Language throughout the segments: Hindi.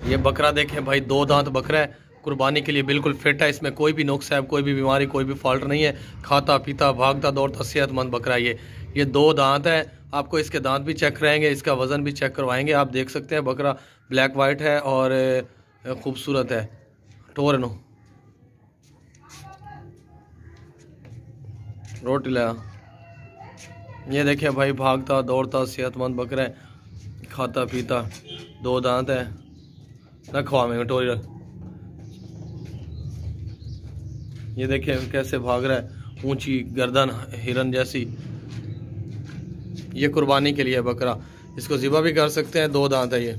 ये बकरा देखें भाई, 2 दांत बकरा है, कुर्बानी के लिए बिल्कुल फिट है। इसमें कोई भी नुक्स है, कोई भी बीमारी, कोई भी फॉल्ट नहीं है। खाता पीता भागता दौड़ता सेहतमंद बकरा है ये 2 दांत है। आपको इसके दांत भी चेक कराएंगे, इसका वज़न भी चेक करवाएंगे। आप देख सकते हैं बकरा ब्लैक वाइट है और खूबसूरत है। टोरनो रोटी ला। ये देखिए भाई, भागता दौड़ता सेहतमंद बकरा है, खाता पीता, 2 दांत है। रखवा में टोरी रख। ये देखिए कैसे भाग रहा है, ऊंची गर्दन हिरन जैसी। ये कुर्बानी के लिए बकरा, इसको ज़िबा भी कर सकते हैं। 2 दांत है ये,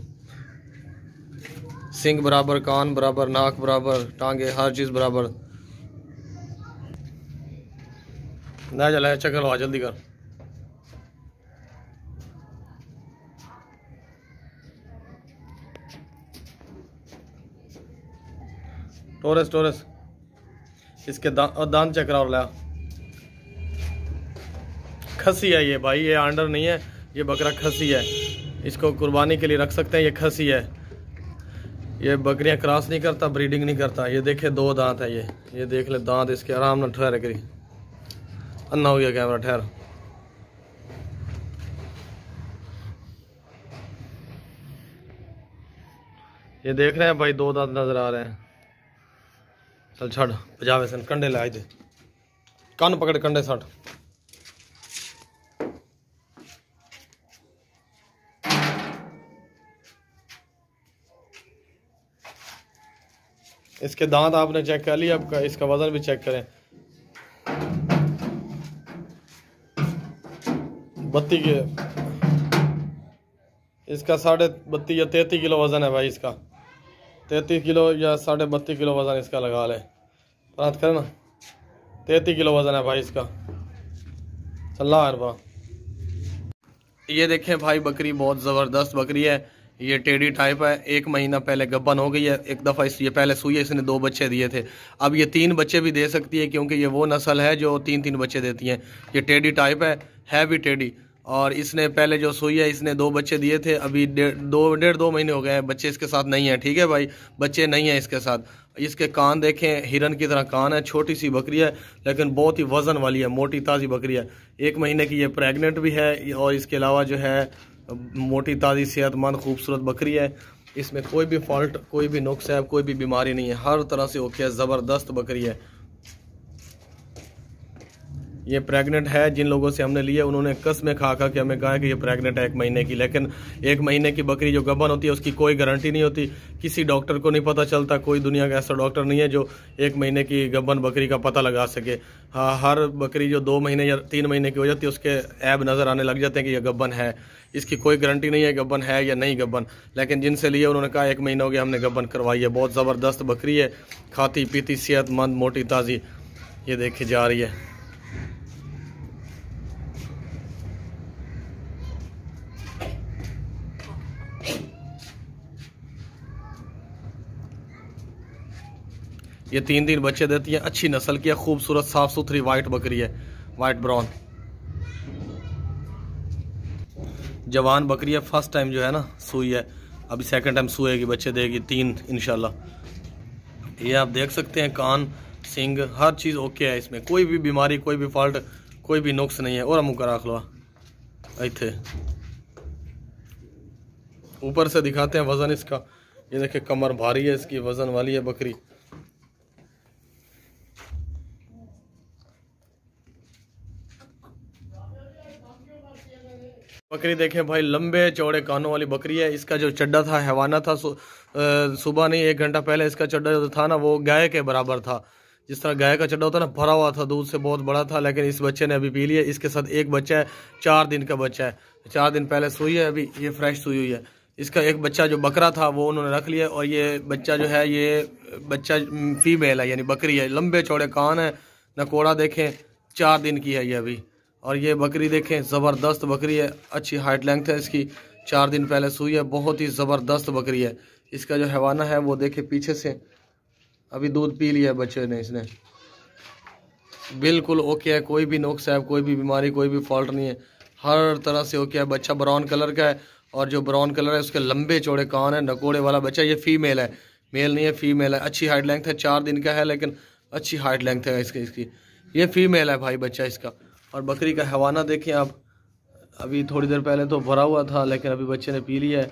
सिंग बराबर, कान बराबर, नाक बराबर, टांगे, हर चीज़ बराबर। ना चला चक्कर लगा, जल्दी कर। टोरस टोरस इसके दांत चेक करा और ला। खसी है ये भाई, ये आंडर नहीं है, ये बकरा खसी है। इसको कुर्बानी के लिए रख सकते हैं। ये खसी है, ये बकरियां क्रॉस नहीं करता, ब्रीडिंग नहीं करता। ये देखे 2 दांत है ये देख ले दांत इसके। आराम ना ठहर करी, अन्ना हो गया कैमरा, ठहर। ये देख रहे हैं भाई, 2 दांत नजर आ रहे हैं। चल छड़ पजावे सन, कंडे लाए दे, कान पकड़ कंडे सट। इसके दांत आपने चेक कर लिया, अब इसका वजन भी चेक करें। 32 के इसका 32.5 या 33 किलो वजन है भाई इसका। 33 किलो या 32.5 किलो वजन इसका लगा ले, बात कर ना। 33 किलो वजन है भाई इसका। चल्ला अरबा। ये देखें भाई, बकरी बहुत ज़बरदस्त बकरी है। ये टेडी टाइप है, 1 महीना पहले गब्बन हो गई है। एक दफ़ा ये पहले सुई है, इसने 2 बच्चे दिए थे। अब ये 3 बच्चे भी दे सकती है, क्योंकि ये वो नस्ल है जो 3-3 बच्चे देती हैं। ये टेडी टाइप है भी टेडी। और इसने पहले जो सुई है, इसने 2 बच्चे दिए थे। अभी 1.5-2 महीने हो गए हैं, बच्चे इसके साथ नहीं है। ठीक है भाई, बच्चे नहीं हैं इसके साथ। इसके कान देखें, हिरन की तरह कान है। छोटी सी बकरी है, लेकिन बहुत ही वज़न वाली है, मोटी ताज़ी बकरी है। 1 महीने की ये प्रेग्नेंट भी है, और इसके अलावा जो है मोटी ताज़ी सेहतमंद खूबसूरत बकरी है। इसमें कोई भी फॉल्ट, कोई भी नुक्स है, कोई भी बीमारी नहीं है, हर तरह से ओके है। ज़बरदस्त बकरी है। ये प्रेग्नेंट है। जिन लोगों से हमने लिए उन्होंने कसमें खा के हमें कहा कि ये प्रेग्नेंट है 1 महीने की। लेकिन 1 महीने की बकरी जो गबन होती है उसकी कोई गारंटी नहीं होती। किसी डॉक्टर को नहीं पता चलता, कोई दुनिया का ऐसा डॉक्टर नहीं है जो 1 महीने की गबन बकरी का पता लगा सके। हाँ, हर बकरी जो 2 महीने या 3 महीने की हो जाती है उसके ऐब नज़र आने लग जाते हैं कि यह गबन है। इसकी कोई गारंटी नहीं है गबन है या नहीं गबन। लेकिन जिनसे लिए उन्होंने कहा 1 महीना हो गया हमने गबन करवाई है। बहुत ज़बरदस्त बकरी है, खाती पीती सेहतमंद मोटी ताज़ी। ये देखी जा रही है। ये 3 बच्चे देती है। अच्छी नस्ल की है, खूबसूरत साफ सुथरी वाइट बकरी है, वाइट ब्राउन जवान बकरी है। फर्स्ट टाइम जो है ना सुई है, अभी 2nd टाइम सुएगी, बच्चे देगी 3 इंशाल्लाह। ये आप देख सकते हैं, कान सिंग हर चीज़ ओके है। इसमें कोई भी बीमारी, कोई भी फॉल्ट, कोई भी नुक्स नहीं है। और मुँह करा खलवा इथे ऊपर से दिखाते हैं वज़न इसका। ये देखिए कमर भारी है इसकी, वज़न वाली है बकरी। बकरी देखें भाई, लंबे चौड़े कानों वाली बकरी है। इसका जो चड्डा था हैवाना था, सुबह नहीं 1 घंटा पहले इसका चड्डा जो था ना वो गाय के बराबर था। जिस तरह गाय का चड्डा होता है ना, भरा हुआ था, दूध से बहुत बड़ा था। लेकिन इस बच्चे ने अभी पी लिया। इसके साथ एक बच्चा है, 4 दिन का बच्चा है। 4 दिन पहले सुई है, अभी ये फ्रेश सुई हुई है। इसका एक बच्चा जो बकरा था वो उन्होंने रख लिया। और ये बच्चा जो है, ये बच्चा फीमेल है, यानी बकरी है। लंबे चौड़े कान है, नकोड़ा देखें, 4 दिन की है ये अभी। और ये बकरी देखें, ज़बरदस्त बकरी है, अच्छी हाइट लेंथ है इसकी। 4 दिन पहले सुई है, बहुत ही ज़बरदस्त बकरी है। इसका जो हैवाना है वो देखे पीछे से, अभी दूध पी लिया है बच्चे ने इसने। बिल्कुल ओके है, कोई भी नुक्स है, कोई भी बीमारी, कोई भी फॉल्ट नहीं है, हर तरह से ओके है। बच्चा ब्राउन कलर का है और जो ब्राउन कलर है उसके लंबे चौड़े कान है, नकोड़े वाला बच्चा। ये फीमेल है, मेल नहीं है, फीमेल है। अच्छी हाइट लेंथ है, 4 दिन का है लेकिन अच्छी हाइट लेंथ है इसकी। ये फीमेल है भाई बच्चा इसका। और बकरी का हवाना देखें आप, अभी थोड़ी देर पहले तो भरा हुआ था लेकिन अभी बच्चे ने पी लिया है।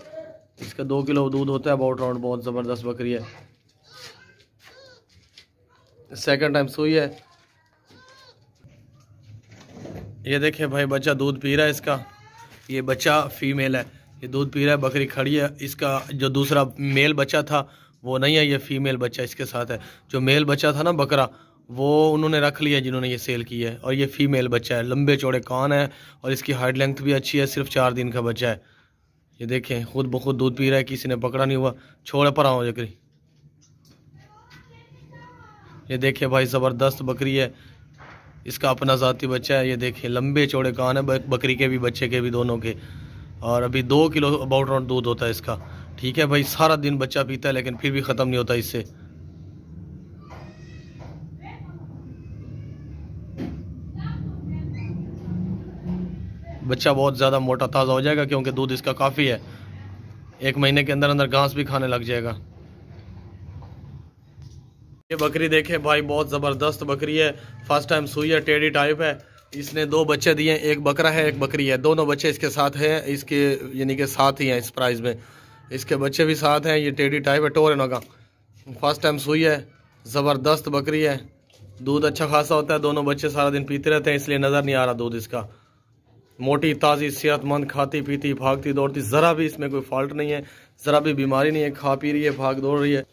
इसका 2 किलो दूध होता है अबाउट राउंड। बहुत ज़बरदस्त बकरी है। सेकंड टाइम सुई है। ये देखिए भाई बच्चा दूध पी रहा है इसका। ये बच्चा फीमेल है, ये दूध पी रहा है, बकरी खड़ी है। इसका जो दूसरा मेल बच्चा था वो नहीं है, ये फीमेल बच्चा इसके साथ है। जो मेल बच्चा था ना बकरा, वो उन्होंने रख लिया जिन्होंने ये सेल की है। और ये फीमेल बच्चा है, लंबे चौड़े कान है और इसकी हाइट लेंथ भी अच्छी है। सिर्फ 4 दिन का बच्चा है। ये देखें खुद ब खुद दूध पी रहा है, किसी ने पकड़ा नहीं हुआ। छोड़ पर आओ बकरी। ये देखिए भाई ज़बरदस्त बकरी है, इसका अपना ज़ाती बच्चा है। ये देखिए लंबे चौड़े कान है बकरी के भी, बच्चे के भी, दोनों के। और अभी 2 किलो अबाउट राउंड दूध होता है इसका। ठीक है भाई, सारा दिन बच्चा पीता है लेकिन फिर भी ख़त्म नहीं होता इससे। बच्चा बहुत ज़्यादा मोटा ताज़ा हो जाएगा क्योंकि दूध इसका काफ़ी है। 1 महीने के अंदर अंदर घास भी खाने लग जाएगा। ये बकरी देखें भाई, बहुत ज़बरदस्त बकरी है। फर्स्ट टाइम सुई है, टेढ़ी टाइप है। इसने 2 बच्चे दिए, एक बकरा है एक बकरी है। दोनों बच्चे इसके साथ हैं, इसके यानी कि साथ ही हैं इस प्राइस में। इसके बच्चे भी साथ हैं। ये टेढ़ी टाइप है, टोर नगा। फर्स्ट टाइम सुई है, ज़बरदस्त बकरी है। दूध अच्छा खासा होता है, दोनों बच्चे सारा दिन पीते रहते हैं इसलिए नज़र नहीं आ रहा दूध इसका। मोटी ताज़ी सेहतमंद, खाती पीती भागती दौड़ती, ज़रा भी इसमें कोई फॉल्ट नहीं है, ज़रा भी बीमारी नहीं है। खा पी रही है, भाग दौड़ रही है।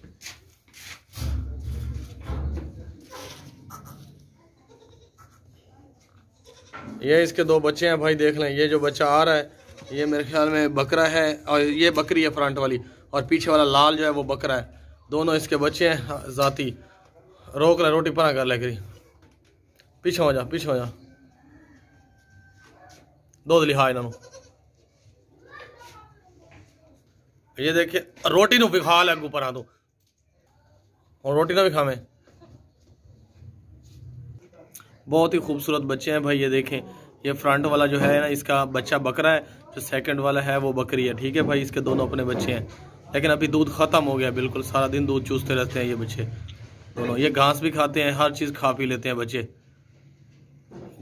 ये इसके 2 बच्चे हैं भाई, देख लें। ये जो बच्चा आ रहा है ये मेरे ख्याल में बकरा है और ये बकरी है फ्रंट वाली, और पीछे वाला लाल जो है वो बकरा है। दोनों इसके बच्चे हैं ज़ाती। रोक ले, रोटी पना कर ले करी। पीछे हो जा, पीछे हो जा। दूध लिहा इन्होंने। ये देखिए रोटी नु भी खा ले, ऊपर आ दो और रोटी ना भी खावे। बहुत ही खूबसूरत बच्चे हैं भाई। ये देखें, ये फ्रंट वाला जो है ना इसका बच्चा बकरा है, जो सेकंड वाला है वो बकरी है। ठीक है भाई, इसके दोनों अपने बच्चे हैं लेकिन अभी दूध ख़त्म हो गया बिल्कुल। सारा दिन दूध चूसते रहते हैं ये बच्चे दोनों। ये घास भी खाते हैं, हर चीज़ खा पी लेते हैं बच्चे।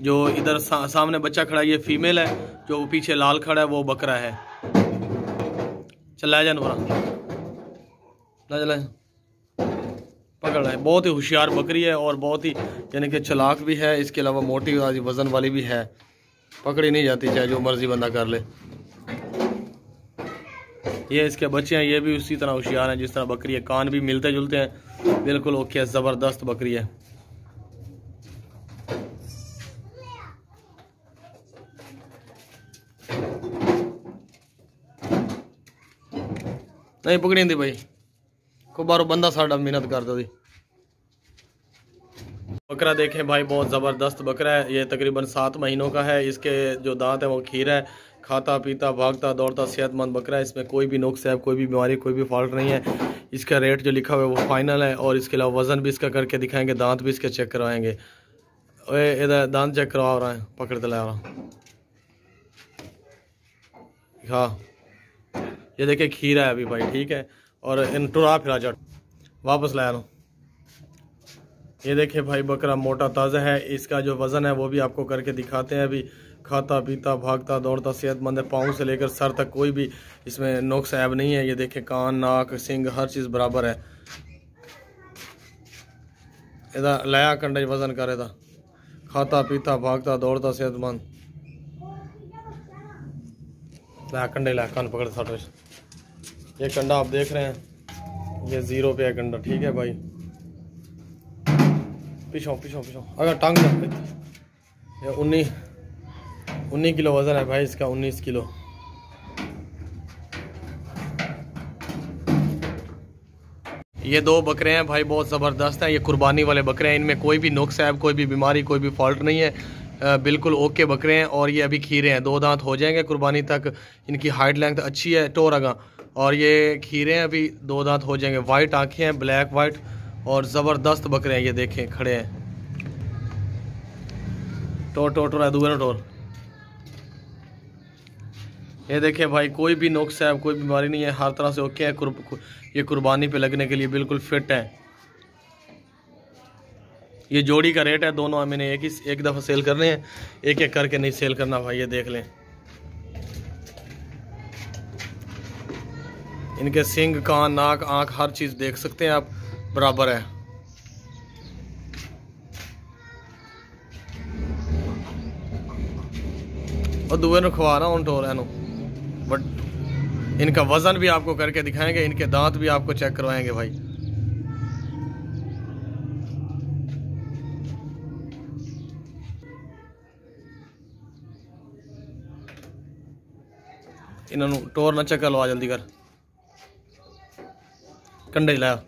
जो इधर सामने बच्चा खड़ा है ये फीमेल है, जो पीछे लाल खड़ा है वो बकरा है। चल ला जा ना, चला पकड़ रहा है। बहुत ही होशियार बकरी है और बहुत ही यानी कि चालाक भी है। इसके अलावा मोटी वजन वाली भी है, पकड़ी नहीं जाती चाहे जो मर्जी बंदा कर ले। ये इसके बच्चे हैं, ये भी उसी तरह होशियार हैं जिस तरह बकरी है। कान भी मिलते जुलते हैं बिल्कुल ओके है। ज़बरदस्त बकरी है। नहीं पकड़ी थी भाई को बारो बंदा साढ़ा मेहनत कर दो। बकरा देखें भाई, बहुत ज़बरदस्त बकरा है। ये तकरीबन 7 महीनों का है। इसके जो दांत है वो खीरा है। खाता पीता भागता दौड़ता सेहतमंद बकरा है। इसमें कोई भी नुक्स है, कोई भी बीमारी, कोई भी फॉल्ट नहीं है। इसका रेट जो लिखा हुआ है वो फाइनल है। और इसके अलावा वज़न भी इसका करके दिखाएंगे, दांत भी इसके चेक करवाएंगे। इधर दांत चेक करवा रहा है, पकड़ तो ला रहा। हाँ ये देखिए खीरा है अभी भाई। ठीक है, और इन टुरा फिरा जट वापस लाया लो। ये देखिए भाई बकरा मोटा ताज़ा है। इसका जो वज़न है वो भी आपको करके दिखाते हैं। अभी खाता पीता भागता दौड़ता सेहतमंद है। पाँव से लेकर सर तक कोई भी इसमें नुक्स ऐब नहीं है। ये देखें कान नाक सींग हर चीज़ बराबर है। इधर लाया कंडे वज़न करे था। खाता पीता भागता दौड़ता सेहतमंद। लाया कंडे लाया, कान पकड़ साटो। ये कंडा आप देख रहे हैं, ये 0 पे है कंडा। ठीक है भाई, पीछो पीछो पीछो अगर टांग ये 19 किलो वज़न है भाई इसका। 19 किलो। ये 2 बकरे हैं भाई, बहुत ज़बरदस्त हैं। ये कुर्बानी वाले बकरे हैं, इनमें कोई भी नुक्स है, कोई भी बीमारी, कोई भी फॉल्ट नहीं है। बिल्कुल ओके बकरे हैं। और ये अभी खीरे हैं, 2 दांत हो जाएंगे कुर्बानी तक। इनकी हाइट लेंथ अच्छी है, टोरगा। और ये खीरे हैं, अभी 2 दांत हो जाएंगे। वाइट आँखें हैं, ब्लैक वाइट, और ज़बरदस्त बकरे हैं। ये देखें खड़े हैं। टोर टोर टोर दूर टोर। ये देखिए भाई, कोई भी नुक्स है, कोई बीमारी नहीं है, हर तरह से ओके है। ये कुर्बानी पे लगने के लिए बिल्कुल फिट है। ये जोड़ी का रेट है, दोनों मैंने एक दफ़ा सेल करने हैं, एक एक करके नहीं सेल करना भाई। ये देख लें, इनके सिंग, कान, नाक, आँख, हर चीज़ देख सकते हैं आप, बराबर है। और दुए ने खवा रहा हूँ टोर है, बट इनका वज़न भी आपको करके दिखाएंगे, इनके दांत भी आपको चेक करवाएंगे भाई। इन्होंने टोर ना चेक करवा, जल्दी कर, कंडे लाया।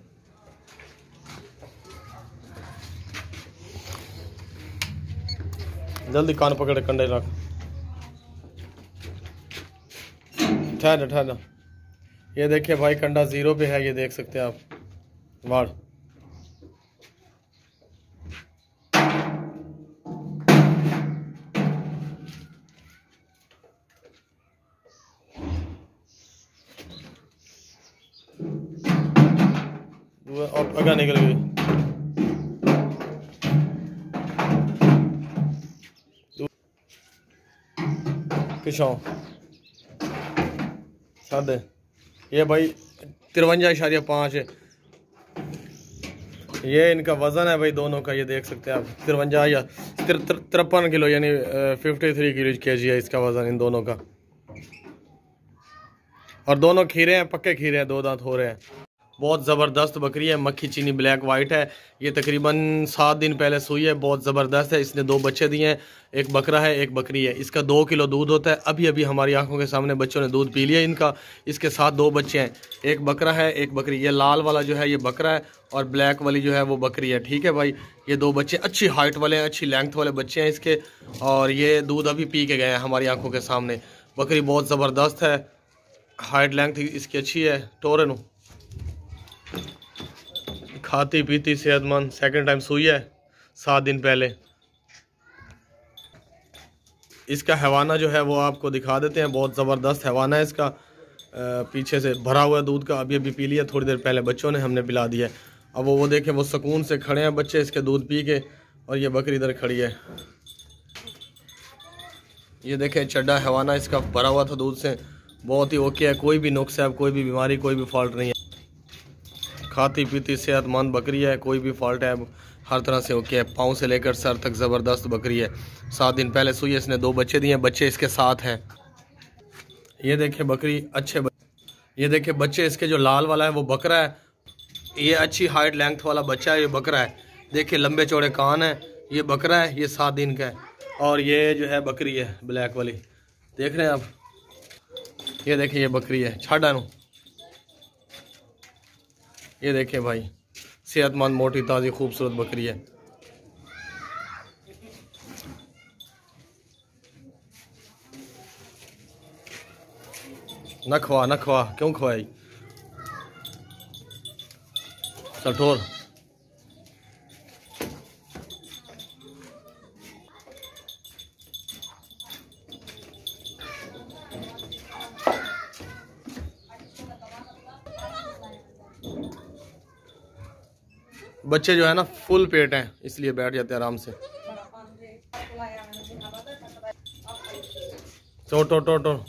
जल्दी कान पकड़े, कंडे रख, ठहर ठहर। ये देखिए भाई, कंडा 0 पे है, ये देख सकते हैं आप, वाड़। और अगा निकल गई। पिछाओ सादे। ये भाई 53.5 है। ये इनका वज़न है भाई दोनों का, ये देख सकते हैं आप, 53 या 53 किलो, यानी 53 किलो kg है इसका वज़न इन दोनों का। और दोनों खीरे हैं, पक्के खीरे हैं, 2 दांत हो रहे हैं। बहुत ज़बरदस्त बकरी है, मक्खी चीनी ब्लैक वाइट है। ये तकरीबन 7 दिन पहले सुई है, बहुत ज़बरदस्त है। इसने 2 बच्चे दिए हैं, एक बकरा है, एक बकरी है। इसका 2 किलो दूध होता है। अभी अभी हमारी आंखों के सामने बच्चों ने दूध पी लिया इनका। इसके साथ 2 बच्चे हैं, एक बकरा है, एक बकरी। ये लाल वाला जो है ये बकरा है, और ब्लैक वाली जो है वो बकरी है। ठीक है भाई, ये 2 बच्चे अच्छी हाइट वाले हैं, अच्छी लेंथ वाले बच्चे हैं इसके, और ये दूध अभी पी के गए हैं हमारी आंखों के सामने। बकरी बहुत ज़बरदस्त है, हाइट लेंथ इसकी अच्छी है। टोरन खाती पीती सेहतमंद, सेकंड टाइम सुई है 7 दिन पहले। इसका हैवाना जो है वो आपको दिखा देते हैं, बहुत ज़बरदस्त हैवाना है इसका। पीछे से भरा हुआ दूध का, अभी अभी पी लिया, थोड़ी देर पहले बच्चों ने हमने पिला दिया है। अब वो देखें, वो सुकून से खड़े हैं बच्चे इसके दूध पी के, और ये बकरी इधर खड़ी है। ये देखें, चड्डा हैवाना इसका भरा हुआ था दूध से, बहुत ही ओके है, कोई भी नुक्स है, कोई भी बीमारी, कोई भी फॉल्ट नहीं है। खाती पीती सेहतमंद बकरी है, कोई भी फॉल्ट है हर तरह से ओके है। पाँव से लेकर सर तक ज़बरदस्त बकरी है। 7 दिन पहले सुई है, इसने 2 बच्चे दिए हैं, बच्चे इसके साथ हैं। ये देखिए बकरी ये देखिए बच्चे इसके, जो लाल वाला है वो बकरा है, ये अच्छी हाइट लेंथ वाला बच्चा है, ये बकरा है। देखिए लंबे चौड़े कान है, ये बकरा है, ये 7 दिन का है, और ये जो है बकरी है ब्लैक वाली, देख रहे हैं आप। ये देखिए ये बकरी है, छाड़ा नु। ये देखिए भाई, सेहतमंद, मोटी, ताज़ी, खूबसूरत बकरी है। न खवा, क्यों खवाई सठोर। बच्चे जो है ना फुल पेट हैं, इसलिए बैठ जाते हैं आराम से। टो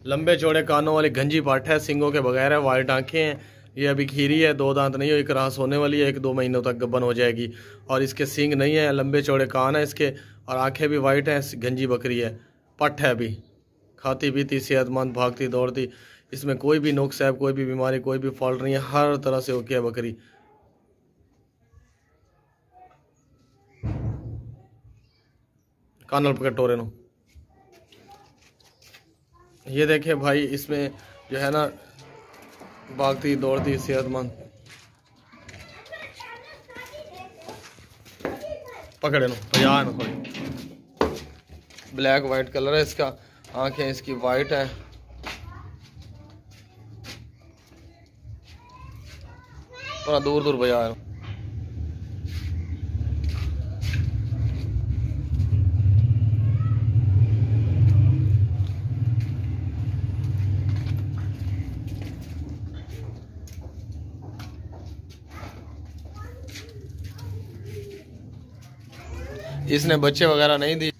लंबे चौड़े कानों वाली गंजी पाठ है, सिंगों के बगैर है, वाइट आंखें हैं। ये अभी खीरी है, 2 दांत नहीं हुई, क्रॉस होने वाली है, 1-2 महीनों तक गब्बन हो जाएगी। और इसके सिंग नहीं है, लंबे चौड़े कान है इसके, और आंखें भी वाइट हैं, गंजी बकरी है, पट है अभी, खाती पीती सेहतमंद, भागती दौड़ती। इसमें कोई भी नुक्स है, कोई भी बीमारी, कोई भी फॉल्ट नहीं है, हर तरह से ओके है बकरी। कानल पकड़ टोरे नो। ये देखे भाई, इसमें जो है ना भागती दौड़ती सेहतमंद, पकड़े नो, भजा नो थोड़ी। ब्लैक वाइट कलर है इसका, आंखें इसकी वाइट है। थोड़ा दूर दूर भजा नो। इसने बच्चे वगैरह नहीं दी।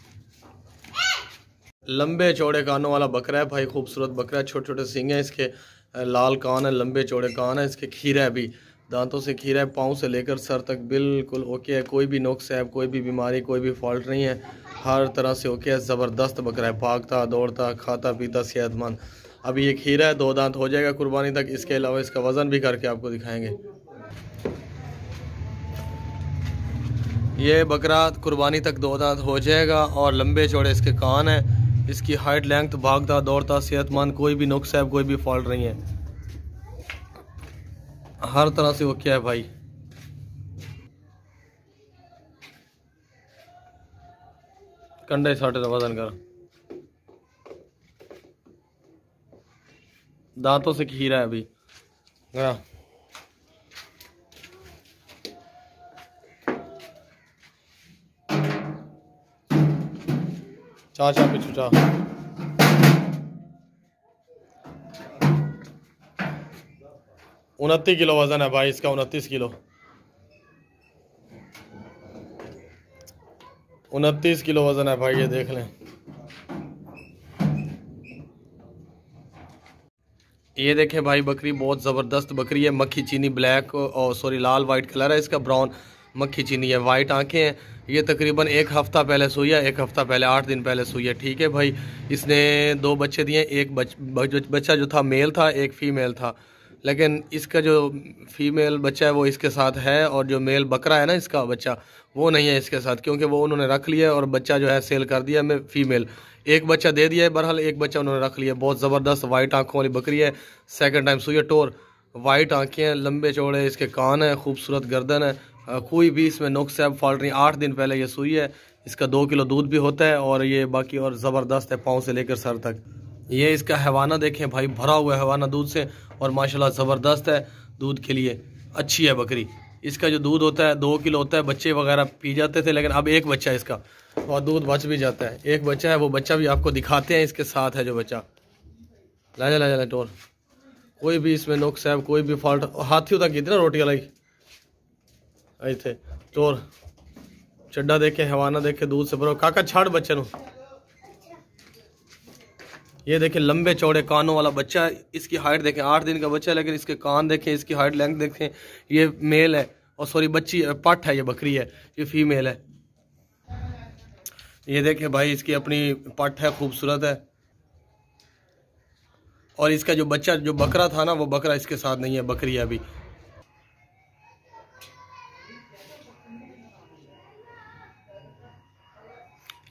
लंबे चौड़े कानों वाला बकरा है भाई, खूबसूरत बकरा है। छोटे छोटे सींग हैं इसके, लाल कान है, लंबे चौड़े कान है इसके, खीरा है भी, दांतों से खीरा है, पाँव से लेकर सर तक बिल्कुल ओके है। कोई भी नुक्स है, कोई भी बीमारी, कोई भी फॉल्ट नहीं है, हर तरह से ओके है। ज़बरदस्त बकरा है, भागता दौड़ता खाता पीता सेहतमंद। अभी ये खीरा है, 2 दांत हो जाएगा कुर्बानी तक। इसके अलावा इसका वज़न भी करके आपको दिखाएंगे। ये बकरा कुर्बानी तक 2 दांत हो जाएगा और लंबे चौड़े इसके कान है। इसकी हाइट लेंथ, भागता दौड़ता सेहतमंद, कोई भी नुक्स है, कोई भी फॉल्ट नहीं है, हर तरह से ओके है भाई। कंडे साटे वजन कर, दांतों से खीरा है अभी। चाचा पिछू चा 29 किलो वजन है भाई इसका, 29 किलो, 29 किलो वजन है भाई, ये देख लें। ये देखें भाई, बकरी बहुत ज़बरदस्त बकरी है। मक्खी चीनी ब्लैक और सॉरी लाल वाइट कलर है इसका, ब्राउन मक्खी चीनी है, वाइट आंखें हैं। ये तकरीबन 1 हफ़्ता पहले सुई है, 1 हफ़्ता पहले 8 दिन पहले सुई है, ठीक है भाई। इसने 2 बच्चे दिए, एक बच्चा जो था मेल था, एक फ़ीमेल था। लेकिन इसका जो फीमेल बच्चा है वो इसके साथ है, और जो मेल बकरा है ना इसका बच्चा, वो नहीं है इसके साथ, क्योंकि वो उन्होंने रख लिया और बच्चा जो है सेल कर दिया। मैं फ़ीमेल एक बच्चा दे दिया है, बहरहाल एक बच्चा उन्होंने रख लिया। बहुत ज़बरदस्त वाइट आंखों वाली बकरी है, सेकंड टाइम सुई है। टोर वाइट आंखें हैं, लंबे चौड़े इसके कान है, खूबसूरत गर्दन है, कोई भी इसमें नुक्स है फॉल्ट नहीं। 8 दिन पहले ये सुई है। इसका 2 किलो दूध भी होता है, और ये बाकी और ज़बरदस्त है पाँव से लेकर सर तक। ये इसका हैवाना देखें भाई, भरा हुआ हैवाना दूध से, और माशाल्लाह ज़बरदस्त है दूध के लिए, अच्छी है बकरी। इसका जो दूध होता है 2 किलो होता है, बच्चे वगैरह पी जाते थे, लेकिन अब एक बच्चा है इसका और दूध बच भी जाता है। एक बच्चा है, वो बच्चा भी आपको दिखाते हैं, इसके साथ है जो बच्चा। ला जा टोर, कोई भी इसमें नुक्स है, कोई भी फॉल्ट। हाथियों तक कितना रोटियाँ लाई आई थे। टोर चड्डा देखे, हैवाना देखे, दूध से भरो। काका छाड़ बच्चे नु। ये देखें लंबे चौड़े कानों वाला बच्चा है। इसकी हाइट देखें, 8 दिन का बच्चा है, लेकिन इसके कान देखें, इसकी हाइट लेंथ देखें। ये मेल है, और सॉरी बच्ची पट है, ये बकरी है, ये फीमेल है। ये देखें भाई, इसकी अपनी पट है, खूबसूरत है। और इसका जो बच्चा जो बकरा था ना, वो बकरा इसके साथ नहीं है, बकरी है अभी।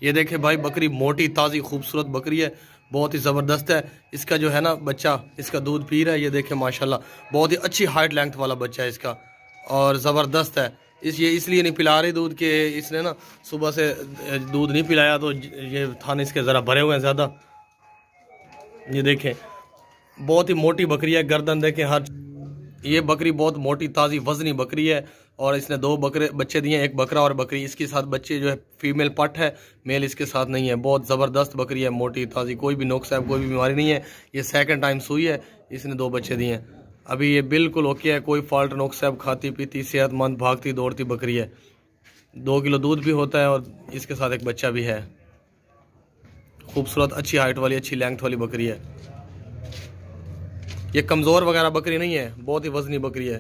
ये देखें भाई, बकरी मोटी ताज़ी खूबसूरत बकरी है, बहुत ही ज़बरदस्त है। इसका जो है ना बच्चा, इसका दूध पी रहा है, ये देखें माशाल्लाह, बहुत ही अच्छी हाइट लेंथ वाला बच्चा है इसका, और ज़बरदस्त है। ये इसलिए नहीं पिला रही दूध के, इसने ना सुबह से दूध नहीं पिलाया, तो ये थाने इसके ज़रा भरे हुए हैं ज़्यादा। ये देखें बहुत ही मोटी बकरी है, गर्दन देखें हर। ये बकरी बहुत मोटी ताज़ी वज़नी बकरी है, और इसने 2 बच्चे दिए, एक बकरा और बकरी। इसके साथ बच्चे जो है फीमेल पट है, मेल इसके साथ नहीं है। बहुत ज़बरदस्त बकरी है, मोटी ताज़ी, कोई भी नुक्स है, कोई भी बीमारी नहीं है। ये सेकंड टाइम सुई है, इसने 2 बच्चे दिए हैं अभी। ये बिल्कुल ओके है, कोई फॉल्ट नुक्स है, खाती पीती सेहतमंद भागती दौड़ती बकरी है। 2 किलो दूध भी होता है, और इसके साथ एक बच्चा भी है। खूबसूरत अच्छी हाइट वाली, अच्छी लेंथ वाली बकरी है। ये कमज़ोर वगैरह बकरी नहीं है, बहुत ही वज़नी बकरी है।